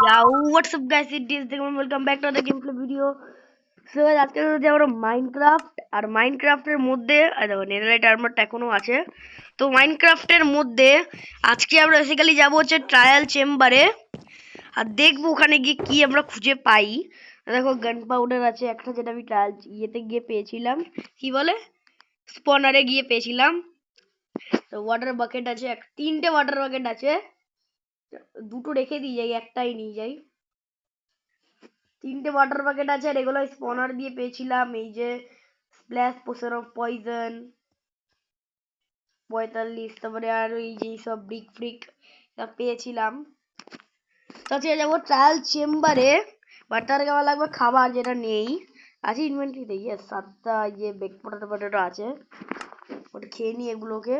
Yeah, what's up guys, it is Digman. Welcome back to the gameplay video. So আজকে হচ্ছে আমরা Minecraft আর মাইনক্রাফটের মধ্যে দেখো নেদারলাইট আর্মারটা এখনো আছে। তো মাইনক্রাফটের মধ্যে আজকে আমরা বেসিক্যালি যাব হচ্ছে ট্রায়াল চেম্বারে আর দেখবো ওখানে গিয়ে কি আমরা খুঁজে পাই। দেখো গান পাউডার আছে একটা, যেটা আমি ট্রায়াল ইয়েতে গিয়ে পেয়েছিলাম, কি বলে স্পনারে গিয়ে পেয়েছিলাম। তো ওয়াটার বাকেট আছে, তিনটে ওয়াটার বাকেট আছে, দুটো রেখে দিয়ে যাই, একটাই নিয়ে যাই। তিনটে ওয়াটার বাকেট আছে আর এগুলো স্পনার দিয়ে পেয়েছিলাম। এই যে স্প্ল্যাশ পোশন অফ পয়জন 45, তারপরে আর এই যে সব ব্রিক ফ্রিক পেয়েছিলাম। তাছাড়া যাবো ট্রায়াল চেম্বারে, বাট তার আগে আমার লাগবে খাবার, যেটা নেই। আছে ইনভেন্টরিতে, ইয়েস 7টা ইয়ে বেক পটেটো আছে, ওটা খেয়ে নিই এগুলোকে।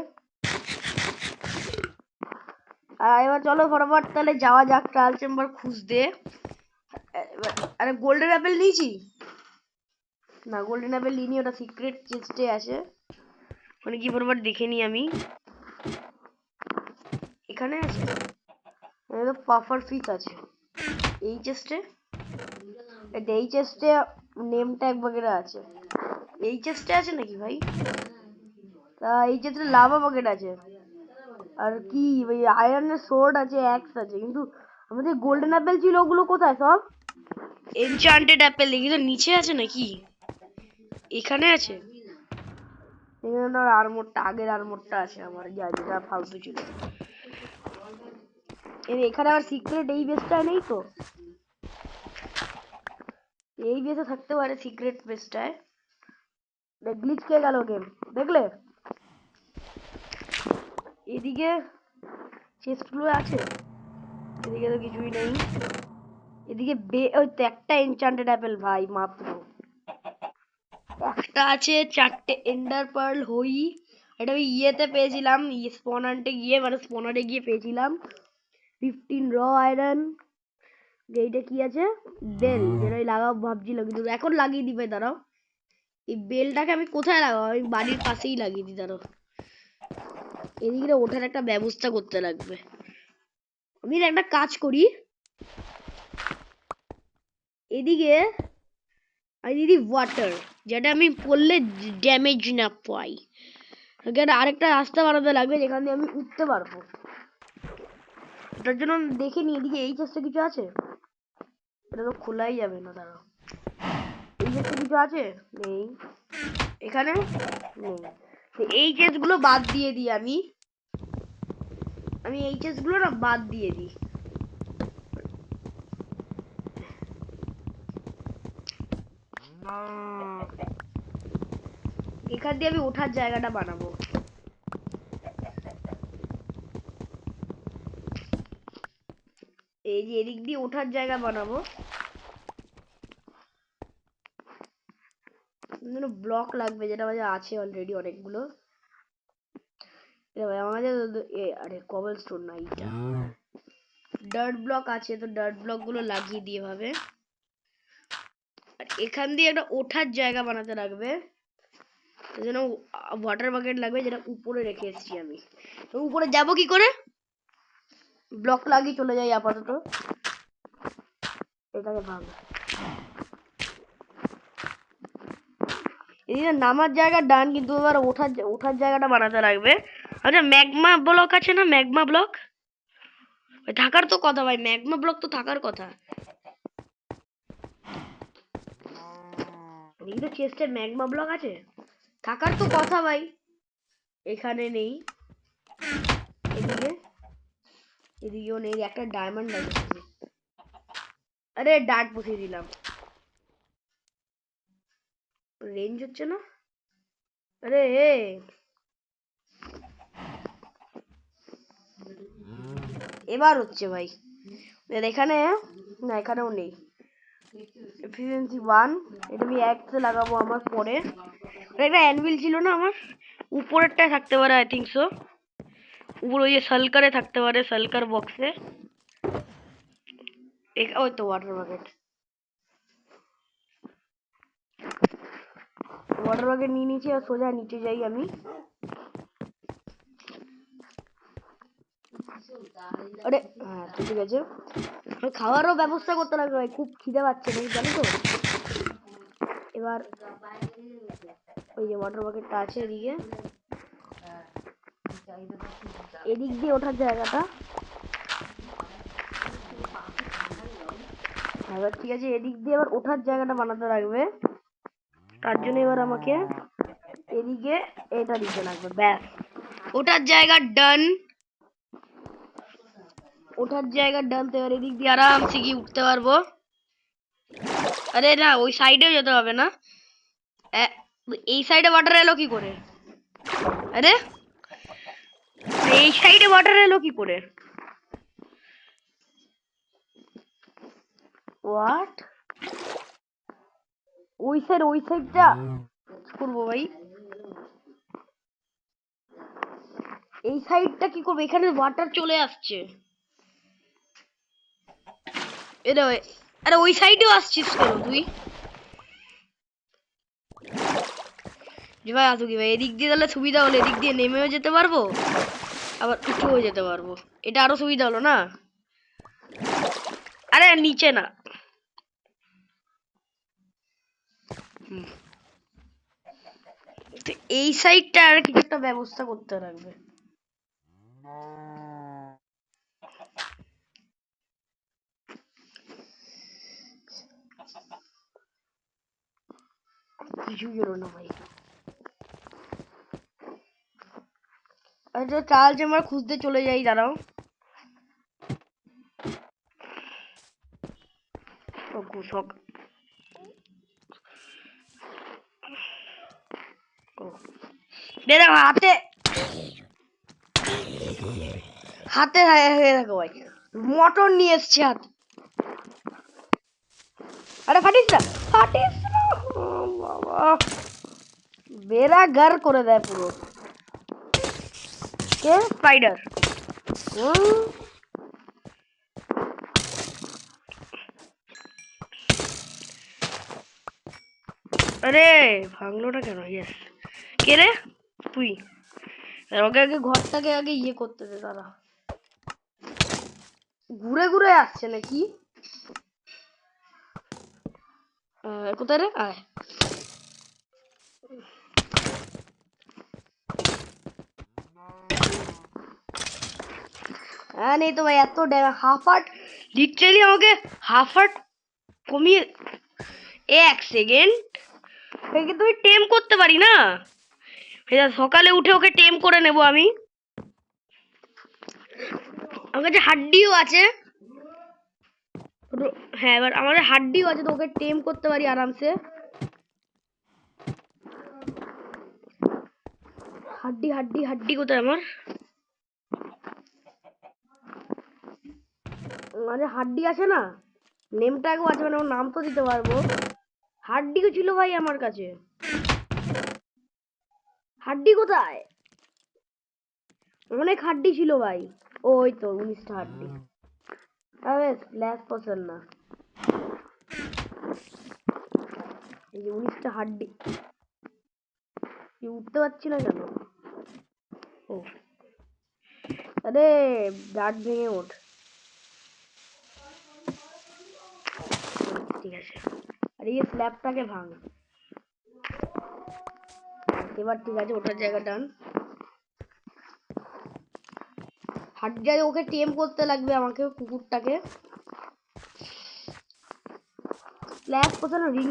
আর এবার চলো ফটাফট তাহলে যাওয়া যাক ট্রায়াল চেম্বার খুঁজতে। আরে গোল্ডেন অ্যাপেল নিয়েছি না, গোল্ডেন অ্যাপেল নিয়ে ওটা সিক্রেট চেস্টে আছে, মানে কি বরাবর দেখে নি আমি। এখানে আছে পাফার ফিশ আছে এই চেস্টে, এই চেস্টে নেম ট্যাগ বগেরা আছে। এই চেস্টে আছে নাকি ভাই? তা এই চেস্টে লাভা বগেট আছে, আর কি ভাই আয়রনের সোর্ড আছে, অ্যাক্স আছে, কিন্তু আমাদের গোল্ডেন অ্যাপেল ছিল ওগুলো কোথায় সব? এনচান্টেড অ্যাপেল দেখি তো নিচে আছে নাকি? এখানে আছে, এখানে আর্মোরটা, আগের আর্মোরটা আছে আমার, যেটা ফালতু ছিল। এখানে আর সিক্রেট এই বেসটায় নেই তো? এই বেসে থাকতে পারে সিক্রেট বেসটায়। গ্লিচ কে গেল গেম, দেখলে? এদিকে চেস্টগুলো আছে, এদিকে তো কিছুই নেই। এদিকে ওই তো একটা এনচান্টেড অ্যাপেল ভাই, মাত্র একটা আছে। 4টে এন্ডার পার্ল হই, এটা আমি ইয়েতে পেয়েছিলাম, স্পনারে গিয়ে, মানে স্পনারে গিয়ে পেয়েছিলাম। 15 র আয়রন। এইটা কি আছে? বেল, যেটা লাগাবো ভাবছিলাম, কিন্তু এখন লাগিয়ে দিবে। দাঁড়াও, এই বেলটাকে আমি কোথায় লাগাবো? আমি বাড়ির পাশেই লাগিয়ে দিই, দাঁড়াও। এদিকে ওঠার একটা ব্যবস্থা করতে লাগবে। আমি একটা কাজ করি, এদিকে আমি দিদি ওয়াটার, যেটা আমি পড়লে ড্যামেজ না পাই। আরেকটা রাস্তা বানাতে লাগবে যেখান দিয়ে আমি উঠতে পারবো। ওটার জন্য দেখে নি এদিকে এই চেষ্টা কিছু আছে, এটা তো খোলাই যাবে না। দাঁড়াও, এই চেষ্টা কিছু আছে? নেই এখানে, নেই। এই চেসগুলো বাদ দিয়ে দিই আমি এই চেসগুলো না বাদ দিয়ে দিই। এখান দিয়ে আমি ওঠার জায়গাটা বানাবো। এই যে এদিক দিয়ে ওঠার জায়গা বানাবো, ব্লক লাগবে, যেটা আমাদের আছে অলরেডি অনেকগুলো। আমাদের আরে কবল স্টোন না, এইটা ডার্ট ব্লক আছে, তো ডার্ট ব্লক গুলো লাগিয়ে দিয়ে ভাবে। আর এখান দিয়ে একটা ওঠার জায়গা বানাতে লাগবে, যেন ওয়াটার বাকেট লাগবে, যেটা উপরে রেখে এসেছি আমি। তো উপরে যাব কি করে? ব্লক লাগিয়ে চলে যাই আপাতত, এটাকে ভাঙ। এদিকে নামার জায়গা ডান, কিন্তু এবার ওঠার জায়গাটা বানাতে লাগবে। আচ্ছা ম্যাগমা ব্লক আছে না? ম্যাগমা ব্লক থাকার তো কথা ভাই, ম্যাগমা ব্লক তো থাকার কথা। এদিকে চেস্টে ম্যাগমা ব্লক আছে, থাকার তো কথা ভাই। এখানে নেই, এদিকেও নেই। একটা ডায়মন্ড আছে, আরে ডার্ট বসিয়ে দিলাম, রেঞ্জ হচ্ছে না। আরে এবার হচ্ছে ভাই। এখানে না, এখানেও নেই। এফিসিয়েন্সি 1, এটা আমি একতে লাগাবো আমার পরে। একটা অ্যানভিল ছিল না আমার, উপরেরটায় থাকতে পারে আই থিঙ্ক সো, উপরে ওই যে সালকারে থাকতে পারে, সালকার বক্সে। ওই তো ওয়াটার বাকেট নিয়ে নিয়েছি, আর সোজা নিচে যাই আমি। আরে হ্যাঁ ঠিক আছে, খাওয়ারও ব্যবস্থা করতে লাগবে ভাই, খুব খিদে পাচ্ছে তুমি জানো তো। এবার ওই যে ওয়াটার বাকেটটা আছে এদিকে, এদিক দিয়ে ওঠার জায়গাটা। এবার ঠিক আছে, এদিক দিয়ে এবার ওঠার জায়গাটা বানাতে লাগবে। তার জন্য এবার আমাকে এদিকে এটা দিতে লাগবে, ব্যাস ওঠার জায়গা ডান। ওঠার জায়গা ডান, তো এবার এদিক দিয়ে আরামসে গিয়ে উঠতে পারবো। আরে না, ওই সাইডেও যেতে হবে না, এই সাইডে ওয়াটার এলো কি করে? আরে এই সাইডে ওয়াটার এলো কি করে? হোয়াট? ওই সাইডটা করবো ভাই, এই সাইডটা কি করবো? এখানে ওয়াটার চলে আসছে। এটা আরে ওই সাইডেও আসছিস কেন তুই? যে ভাই আসুকি ভাই, এদিক দিয়ে তাহলে সুবিধা হলো, এদিক দিয়ে নেমেও যেতে পারবো আবার উঠেও যেতে পারবো, এটা আরো সুবিধা হলো না? আরে নিচে না, তো এই সাইডটা আর কিছু একটা ব্যবস্থা করতে লাগবে। কিছুই হলো না ভাই। আচ্ছা চাল যে আমরা খুঁজতে চলে যাই, দাঁড়াও। ঘুষক, দেখো হাতে হাতে হয়ে থাকো ভাই, মটর নিয়ে এসছে হাত। আরে ফাটিস না, ফাটিস না, বাবা বেড়া গার করে দেয় পুরো। কে? স্পাইডার। আরে ভাঙলোটা কেন? ইয়েস, কে রে তুই? ওকে আগে ঘরটাকে আগে ইয়ে করতে দে, দাঁড়া। ঘুরে ঘুরে আসছে নাকি? কোথায় রে? আয়। হ্যাঁ নেই তো ভাই, এত হাফ হার্ট, লিটারেলি আমাকে হাফ হার্ট কমিয়ে। এক সেকেন্ড, একে তুমি টেম করতে পারি না? সকালে উঠে ওকে টেম করে নেব আমি। আমার কাছে হাড্ডিও আছে। হ্যাঁ এবার আমাদের হাড্ডিও আছে, তো ওকে টেম করতে পারি আরামসে। হাড্ডি হাড্ডি হাড্ডি কোথায় আমার? মানে হাড্ডি আছে না, নেম ট্যাগও আছে, মানে ওর নাম তো দিতে পারবো। হাড্ডিও ছিল ভাই আমার কাছে। হাড্ডি কোথায়? অনেক হাড্ডি ছিল ভাই। ওই তো 19টা হাড্ডি। আরে স্ল্যাশ পছন্দ না, এই যে 19টা হাড্ডি। উঠতে পারছি না কেন? ও আরে দাঁত ভেঙে ওঠ। ঠিক আছে, আরে এই স্ল্যাবটাকে ভাঙ। এবার ঠিক আছে, ওঠার জায়গা ডান। হাড্ডিটাকে ওকে টেম করতে লাগবে আমাকে, কুকুরটাকে। স্ল্যাব কোথায়? রিং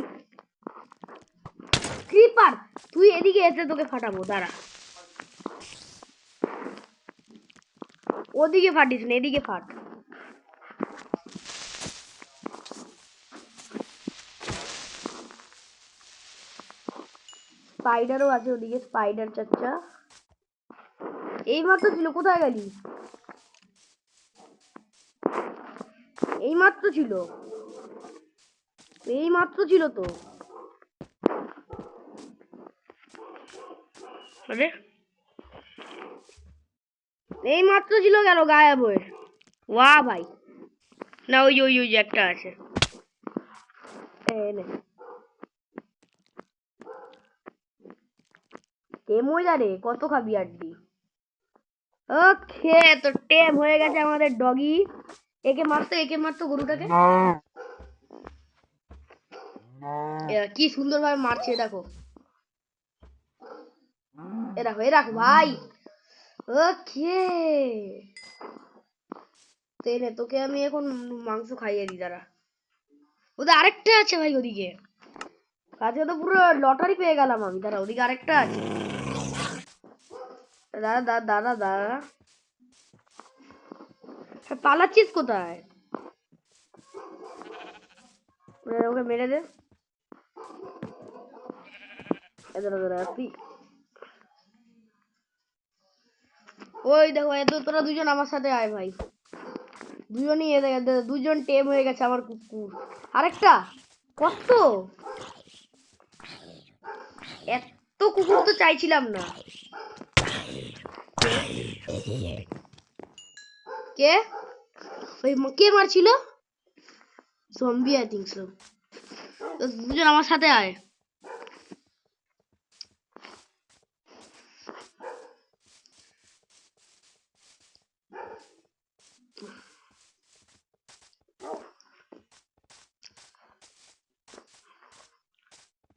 ক্রিপার, তুই এদিকে এসে তোকে ফাটাবো, দাঁড়া। ওদিকে ফাটিস না, এদিকে ফাট। স্পাইডারও আছে ওদিকে, স্পাইডার চাচ্চা। এই মাত্র ছিল, কোথায় গেলি? এই মাত্র ছিল, এই মাত্র ছিল তো। আরে এই মাত্র ছিল, গেল গায়েব হয়ে। ওয়া ভাই, না ওই ওই ওই যে একটা আছে। কে মজা রে, কত খাবি আড্ডি? ওকে, তো টেম হয়ে গেছে আমাদের ডগি। একে মারতো গরুটাকে। কি সুন্দর ভাবে মারছে, দেখো এ রাখো ভাই। ওকে, তোকে আমি এখন মাংস খাইয়ে দিই, দাঁড়া। ওদের আরেকটা আছে ভাই ওদিকে, আজকে তো পুরো লটারি পেয়ে গেলাম আমি। দাঁড়া, ওদিকে আরেকটা আছে। দাঁড়া দাঁড়া দাঁড়া দাঁড়া, পালাচ্ছিস কোথায়? ওকে মেরে দে। দাঁড়া দাঁড়া, ওই দেখো, তোরা দুজন আমার সাথে আয় ভাই। দুজনই দুজন টেম হয়ে গেছে আমার কুকুর। আরেকটা কত, এত কুকুর তো চাইছিলাম না। কে ওই কে মারছিল? Zombie, I think so. দুজন আমার সাথে আয়।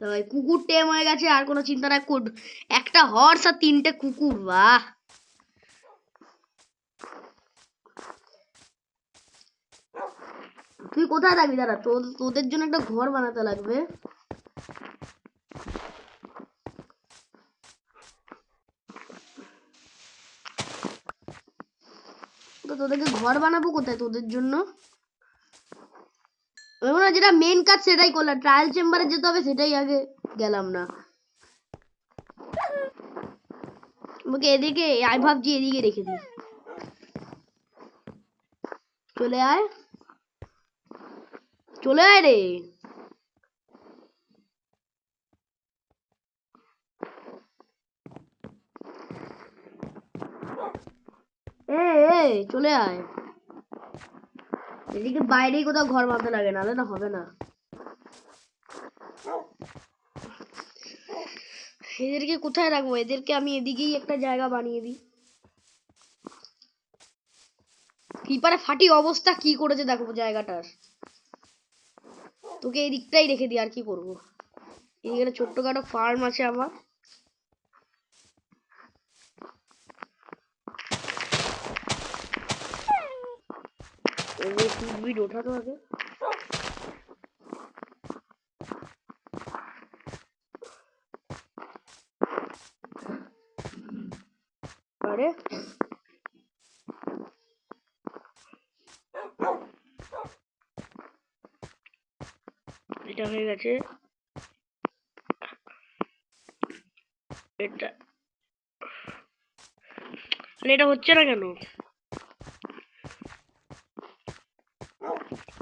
তো ভাই কুকুর টেম হয়ে গেছে, আর কোনো চিন্তা নাই। একটা হর্স আর 3টে কুকুর, বাহ। তুই কোথায় থাকবি? দাঁড়া, তোদের জন্য একটা ঘর বানাতে লাগবে। তো তোদেরকে ঘর বানাবো কোথায় তোদের জন্য? যেটা মেন কাজ সেটাই করলাম, ট্রায়াল চেম্বারে যেতে হবে সেটাই আগে গেলাম না। আমাকে এদিকে আয়, ভাবছি এদিকে রেখে দিই। চলে আয়, চলে আয় রে। চলে আয় এদিকে, বাইরেই কোথাও ঘর বানাতে লাগে, নাহলে না হবে না। এদেরকে কোথায় রাখবো? এদেরকে আমি এদিকেই একটা জায়গা বানিয়ে দিই। ক্রিপারে ফাটি অবস্থা কি করেছে দেখো জায়গাটার। তোকে এই দিকটাই রেখে দিই, আর কি করবো। এদিকে ছোট্টখাটো ফার্ম আছে আমার। ওঠাতো আগে। আরে এটা হয়ে গেছে, এটা এটা হচ্ছে না কেন?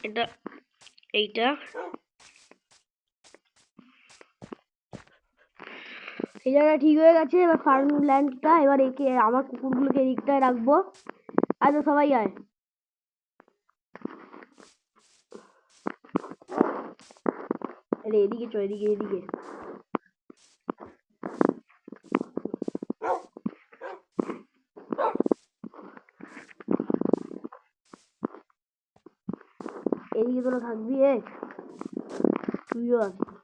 এটা এইটা এই জায়গাটা ঠিক হয়ে গেছে। এবার ফার্ম ল্যান্ডটা, এবার একে আমার কুকুরগুলোকে এদিকটায় রাখবো। আচ্ছা সবাই আয়। এদিকে চল, এদিকে এদিকে। এদিকে তোরা থাকবি, তুইও আসবি।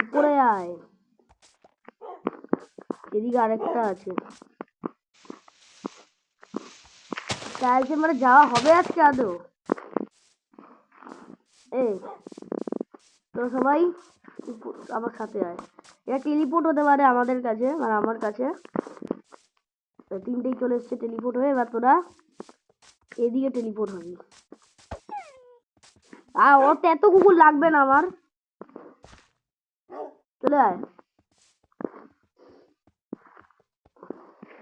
উপরে আয়, এদিকে আরেকটা আছে। ট্রায়াল চেম্বারে যাওয়া হবে আজকে আদৌ? তো সবাই আমার সাথে আয়। এটা টেলিপোর্ট হতে পারে আমাদের কাছে, মানে আমার কাছে। 3টেই চলে এসছে টেলিপোর্ট হয়ে। এবার তোরা এদিকে টেলিপোর্ট হবি। ওর তো এত কুকুর লাগবে না আমার। চলে আয়।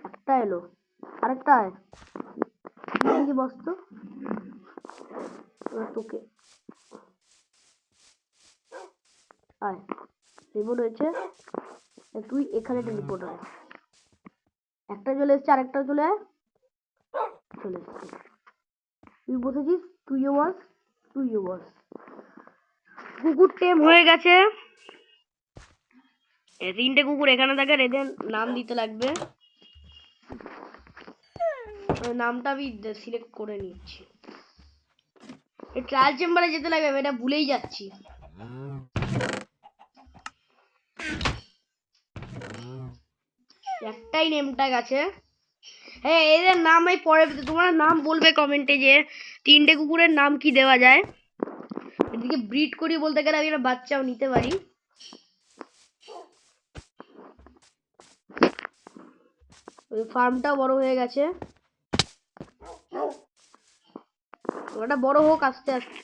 একটা এলো, আরেকটা আয়। এদিকে বস তো, তোকে আয়। টেলিপোর্ট হয়েছে, তুই এখানে টেলিপোর্ট আয়। একটা চলে এসছে, আরেকটা চলে আয়। চলে এসছে, তুই বসেছিস, তুইও বস, তুইও বস। কুকুর টেম হয়ে গেছে। তিনটে কুকুর এখানে থাকে, এদের নাম দিতে লাগবে। নামটা আমি সিলেক্ট করে নিচ্ছি। ট্রায়াল চেম্বারে যেতে লাগবে, আমি এটা ভুলেই যাচ্ছি। একটাই নেম ট্যাগ আছে। হ্যাঁ, এদের নাম আমি পরে, তোমরা নাম বলবে কমেন্টে যে তিনটে কুকুরের নাম কি দেওয়া যায়। এদিকে ব্রিড করি বলতে গেলে আমি একটা বাচ্চাও নিতে পারি। ওই ফার্মটা বড় হয়ে গেছে, ওটা বড় হোক আস্তে আস্তে।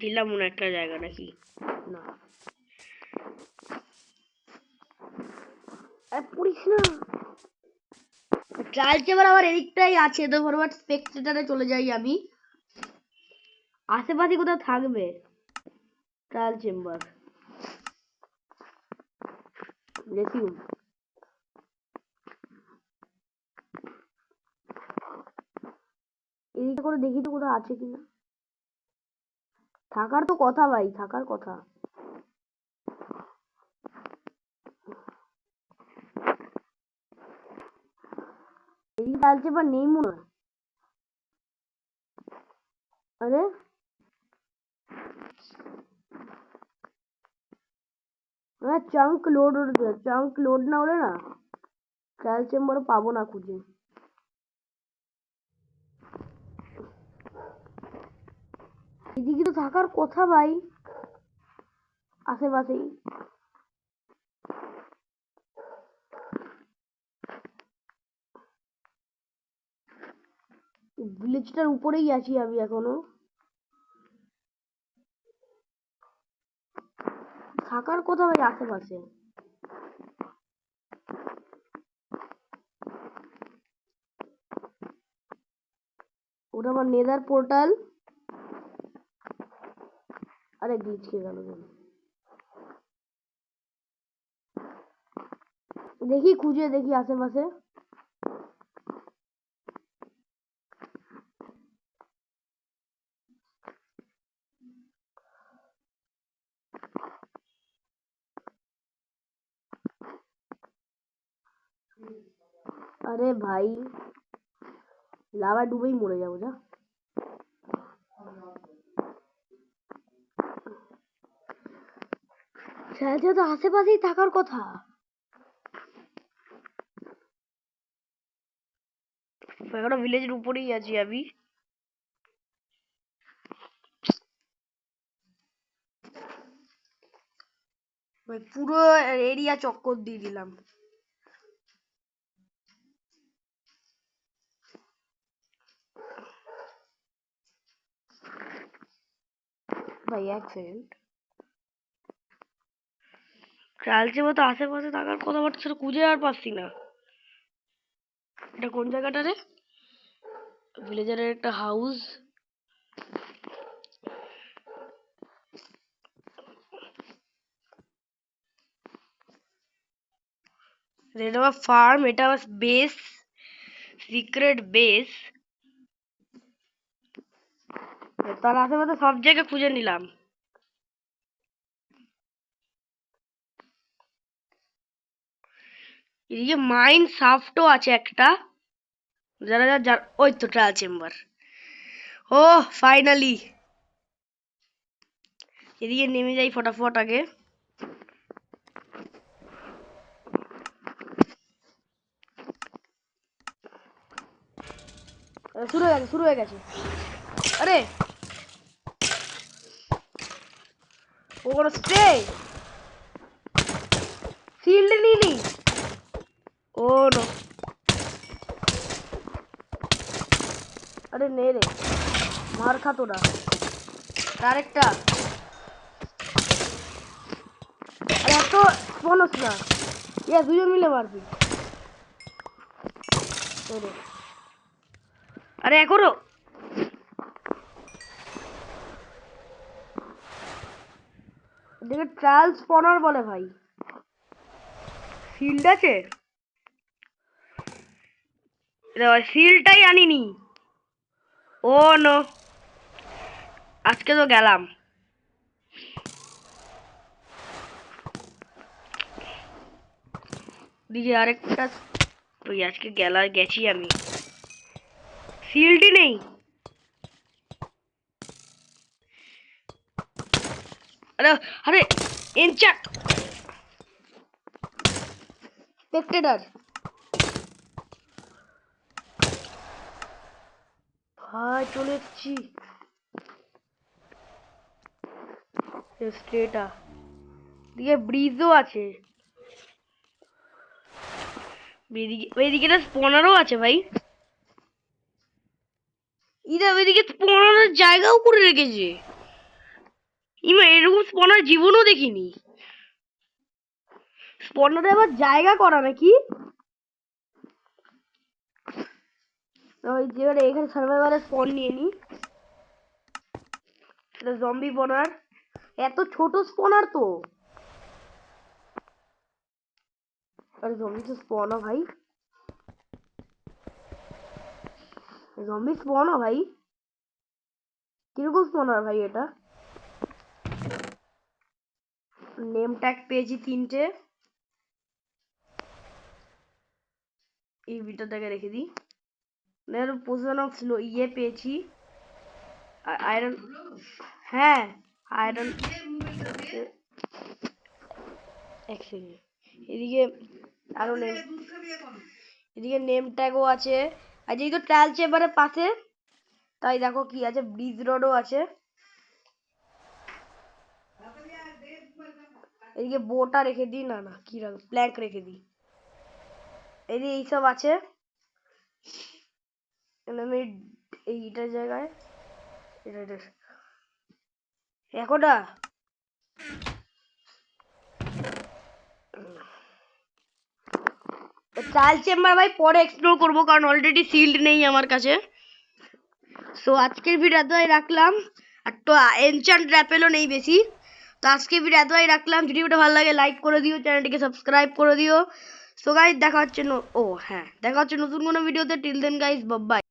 দিলাম মনে একটা জায়গা নাকি না, পড়িস না। ট্রায়াল চেম্বার আবার এদিকটাই আছে, তো ফরওয়ার্ড স্পেকটেটরে চলে যাই আমি। আশেপাশে কোথাও থাকবে ট্রায়াল চেম্বার। রেসিউম, এদিকে করে দেখি তো কোথাও আছে কিনা। থাকার তো কথা ভাই, থাকার কথা। এদিকে ট্রায়াল চেম্বার নেই মনে হয়। আরে চাঙ্ক লোড, চাঙ্ক লোড না হলে না ট্রায়াল চেম্বার পাবো না খুঁজে। এদিকে তো থাকার কথা ভাই, আশেপাশেই। ভিলেজটার উপরেই আছি আমি এখনো, থাকার কথা ভাই আশেপাশে। ওটা আমার নেদার পোর্টাল। আরে গ্লিচ খেয়ে গেল কেন? দেখি খুঁজে দেখি আশেপাশে। আরে ভাই লাভা ডুবেই মরে যাবো যা। সেটা তো আশেপাশেই থাকার কথা। এখনো ভিলেজের উপরেই আছি আমি। পুরো এরিয়া চক্কর দিয়ে দিলাম। ভাই এক সেকেন্ড, চালছে মতো আশেপাশে থাকার কথা বাট সেটা খুঁজে আর পাচ্ছি না। এটা কোন জায়গাটা রে? ভিলেজারের একটা হাউস। এটা আবার ফার্ম, এটা আবার বেস, সিক্রেট বেস। তার আশেপাশে সব জায়গায় খুঁজে নিলাম। এদিকে মাইন শাফটও আছে একটা, যারা যারা ওই তো ট্রায়াল চেম্বার। ও ফাইনালি, এদিকে নেমে যাই ফটাফট আগে। শুরু হয়ে গেছে, শুরু হয়ে গেছে। আরে ও কোনো স্প্রে ফিল্ড নিলি। ও নো, আরে নে রে, মার খা তোরা। আরেকটা, আরে এত স্পনস না, ইয়ে দুজন মিলে মারবি। আরে এখনো এদিকে ট্রায়াল স্পনার বলে ভাই। শিল্ড আছে, শিল্ডটাই আনিনি। ও নো, আজকে তো গেলাম। দিকে আরেকটা। ওই আজকে গেছি আমি, শিল্ডই নেই। আরে আরে এনচান্ট স্পেকটেটর। ভাই চলে এসছি। স্ট্রেটা দিকে ব্রিজও আছে, ওইদিকে না স্পনারও আছে ভাই। ওইদিকে স্পনারের জায়গাও করে রেখেছে। ইমা এরকম স্পনার জীবনও দেখিনি। স্পনারে আবার জায়গা করা নাকি? ওই যে এখানে সার্ভাইভারের স্পন নিয়ে নি। এটা জম্বি স্পনার, এত ছোট স্পনার তো। আরে জম্বি তো স্পন ভাই, জম্বি স্পন ভাই, কিরকম স্পনার ভাই এটা? নেম ট্যাগ পেয়েছি 3টে, এই ভিতরটাকে রেখে দিই। পজিশন অফ স্লো ইয়ে পেয়েছি, আয়রন। হ্যাঁ আয়রন। এক সেকেন্ড, এদিকে আরো নেম, এদিকে নেম ট্যাগও আছে। আর যেই তো ট্রায়াল চেম্বারের পাশে, তাই দেখো কি আছে, ব্রিজ রোডও আছে। এদিকে বোটা রেখে দিই, না না কি রাখবো, প্ল্যাঙ্ক রেখে দিই। এদিকে এইসব আছে। আমি এইটার জায়গায় এটা এখনটা ট্রায়াল চেম্বার ভাই পরে এক্সপ্লোর করবো, কারণ অলরেডি সিল্ড নেই আমার কাছে। সো আজকের ভিডিও এতটাই রাখলাম। আর তো এনচান্ট র্যাপেলও নেই বেশি। তো আজকের ভিডিও এতটাই রাখলাম। যদি ভিডিওটা ভালো লাগে লাইক করে দিও, চ্যানেলটিকে সাবস্ক্রাইব করে দিও। সো গাইস দেখা হচ্ছে ও হ্যাঁ, দেখা হচ্ছে নতুন কোনো ভিডিওতে। Till then guys, bye by.